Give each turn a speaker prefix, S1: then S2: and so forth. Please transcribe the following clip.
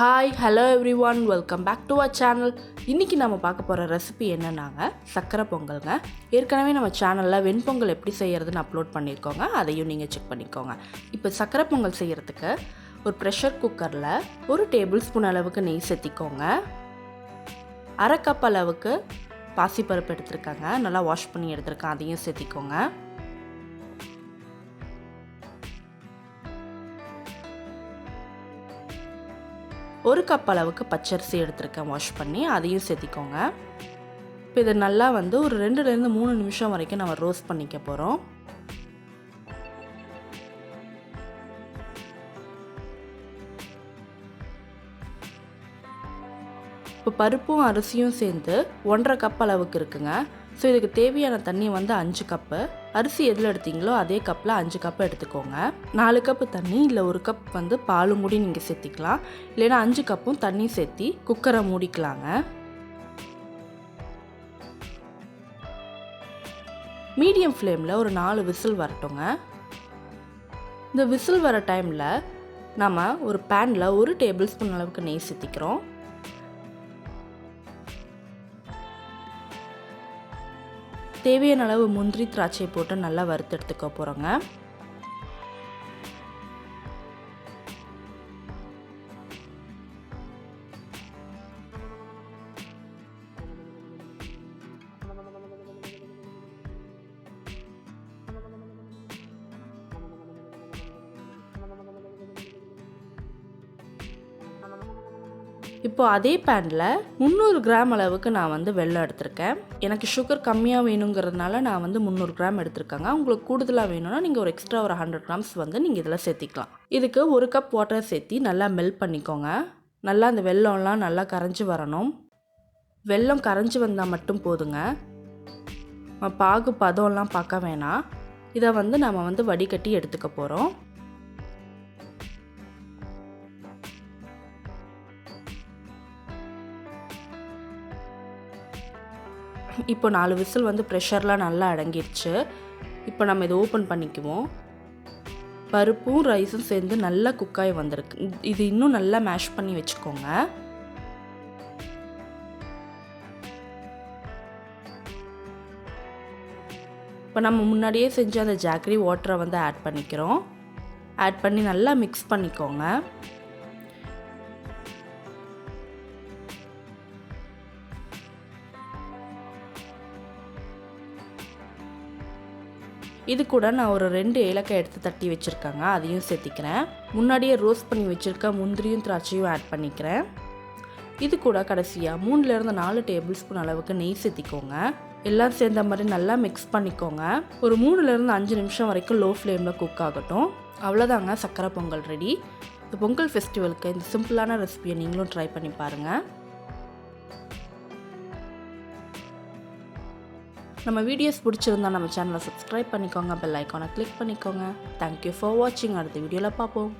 S1: Hi hello everyone, welcome back to our channel. இன்றைக்கி நம்ம பார்க்க போகிற ரெசிபி என்னன்னாங்க சக்கரை பொங்கல்ங்க. ஏற்கனவே நம்ம சேனலில் வெண்பொங்கல் எப்படி செய்கிறதுன்னு அப்லோட் பண்ணியிருக்கோங்க, அதையும் நீங்கள் செக் பண்ணிக்கோங்க. இப்போ சக்கரை பொங்கல் செய்கிறதுக்கு ஒரு ப்ரெஷர் குக்கரில் 1 டேபிள் ஸ்பூன் அளவுக்கு நெய் சேர்த்திக்கோங்க. 1/2 கப் அளவுக்கு பாசிப்பருப்பு எடுத்துருக்காங்க, நல்லா வாஷ் பண்ணி எடுத்துருக்கேன், அதையும் சேர்த்திக்கோங்க. 1 கப் அளவுக்கு பச்சரிசி எடுத்துருக்கேன், வாஷ் பண்ணி, அதையும் சேர்த்திக்கோங்க. இப்போ இதை நல்லா ஒரு 2லேருந்து 3 நிமிஷம் வரைக்கும் நம்ம ரோஸ்ட் பண்ணிக்க போகிறோம். இப்போ பருப்பும் அரிசியும் சேர்ந்து 1/2 கப் அளவுக்கு இருக்குங்க. ஸோ இதுக்கு தேவையான தண்ணி 5 கப்பு. அரிசி எதில் எடுத்தீங்களோ அதே கப்பில் 5 கப்பு எடுத்துக்கோங்க. 4 கப்பு தண்ணி இல்லை 1 கப் பாலும் மூடி நீங்கள் சேர்த்திக்கலாம். இல்லைன்னா 5 கப்பும் தண்ணி சேர்த்தி குக்கரை மூடிக்கலாங்க. மீடியம் ஃப்ளேமில் ஒரு 4 விசில் வரட்டுங்க. இந்த விசில் வர டைமில் நம்ம ஒரு பேனில் 1 டேபிள் ஸ்பூன் அளவுக்கு நெய் சேர்த்திக்கிறோம். தேவையான அளவு முந்திரி திராட்சை போட்டு நல்லா வறுத்து எடுத்துக்க போகிறோங்க. இப்போ அதே பேனில் 300 கிராம் அளவுக்கு நான் வெல்லம் எடுத்திருக்கேன். எனக்கு சுகர் கம்மியாக வேணுங்கிறதுனால நான் 300 கிராம் எடுத்திருக்கேங்க. உங்களுக்கு கூடுதலாக வேணும்னா நீங்கள் ஒரு எக்ஸ்ட்ரா ஒரு 100 கிராம்ஸ் நீங்கள் இதில் சேர்த்திக்கலாம். இதுக்கு 1 கப் வாட்டர் சேர்த்தி நல்லா மெல்ட் பண்ணிக்கோங்க. நல்லா அந்த வெல்லம்லாம் நல்லா கரைஞ்சி வரணும். வெல்லம் கரைஞ்சி வந்தால் மட்டும் போதுங்க, பாகு பதம்லாம் பார்க்க வேணாம். இதை நம்ம வடிகட்டி எடுத்துக்க போகிறோம். இப்போ 4 விசில் ப்ரெஷர்லாம் நல்லா அடங்கிடுச்சு. இப்போ நம்ம இதை ஓப்பன் பண்ணிக்குவோம். பருப்பும் ரைஸும் சேர்ந்து நல்லா குக்காய் வந்திருக்கு. இது இன்னும் நல்லா மேஷ் பண்ணி வச்சுக்கோங்க. இப்போ நம்ம முன்னாடியே செஞ்ச அந்த ஜாக்கரி வாட்டரை ஆட் பண்ணிக்கிறோம். ஆட் பண்ணி நல்லா மிக்ஸ் பண்ணிக்கோங்க. இது கூட நான் ஒரு 2 ஏலக்காய் எடுத்து தட்டி வச்சுருக்கேங்க, அதையும் சேர்த்திக்கிறேன். முன்னாடியே ரோஸ்ட் பண்ணி வச்சுருக்க முந்திரியும் திராட்சையும் ஆட் பண்ணிக்கிறேன். இது கூட கடைசியாக 3லேருந்து 4 டேபிள் ஸ்பூன் அளவுக்கு நெய் சேர்த்திக்கோங்க. எல்லாம் சேர்ந்த மாதிரி நல்லா மிக்ஸ் பண்ணிக்கோங்க. ஒரு 3லேருந்து 5 நிமிஷம் வரைக்கும் லோ ஃப்ளேமில் குக் ஆகட்டும். அவ்வளோதாங்க, சக்கரை பொங்கல் ரெடி. இந்த பொங்கல் ஃபெஸ்டிவலுக்கு இந்த சிம்பிளான ரெசிபியை நீங்களும் ட்ரை பண்ணி பாருங்கள். நம்ம வீடியோஸ் பிடிச்சிருந்தா நம்ம சேனலை சப்ஸ்கிரைப் பண்ணிக்கோங்க, பெல் ஐக்கானை கிளிக் பண்ணிக்கோங்க. தேங்க்யூ ஃபார் வாட்சிங். அடுத்த வீடியோவில் பார்ப்போம்.